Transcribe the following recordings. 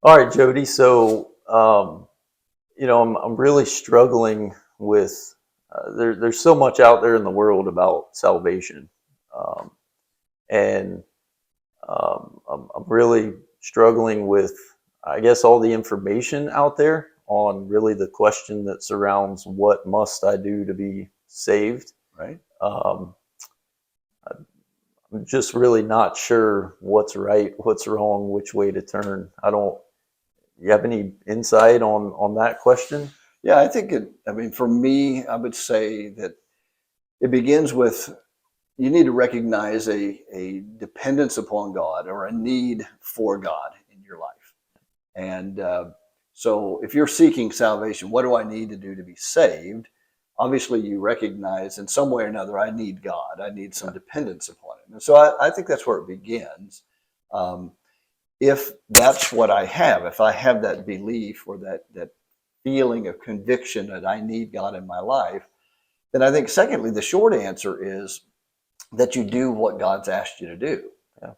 All right, Jody. So, I'm really struggling with there's so much out there in the world about salvation, um, and I'm really struggling with, I guess, all the information out there on really the question that surrounds what must I do to be saved. Right? Um, I'm just really not sure what's right, what's wrong, which way to turn. I don't. You have any insight on that question? Yeah, I think I mean, for me, I would say that it begins with you need to recognize a dependence upon God or a need for God in your life. And so if you're seeking salvation, what do I need to do to be saved? Obviously, you recognize in some way or another, I need God. I need some Yeah. dependence upon Him. And so I think that's where it begins. Um, if that's what I have, if I have that belief or that feeling of conviction that I need God in my life, then I think secondly, the short answer is that you do what God's asked you to do. Yeah.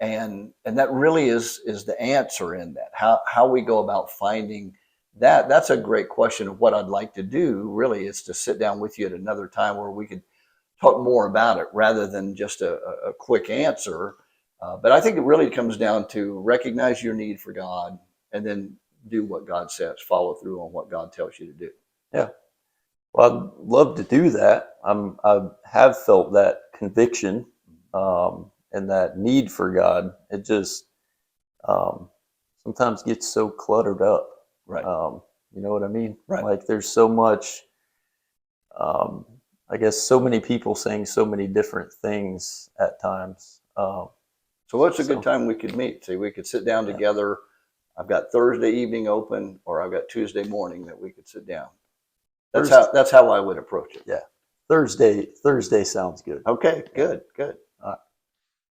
And that really is the answer in that. How we go about finding that, that's a great question of what I'd like to do, really, is to sit down with you at another time where we could talk more about it rather than just a quick answer. But I think it really comes down to recognize your need for God and then do what God says, follow through on what God tells you to do. Yeah. Well, I'd love to do that. I have felt that conviction and that need for God. It just um, sometimes gets so cluttered up. Right, You know what I mean? right. Like there's so much. Um, I guess so many people saying so many different things at times. So what's a good So time we could meet? See, we could sit down yeah, together. I've got Thursday evening open, or I've got Tuesday morning that we could sit down. That's Thursday. how I would approach it. Yeah, Thursday. Thursday sounds good. Okay, Yeah. good, good.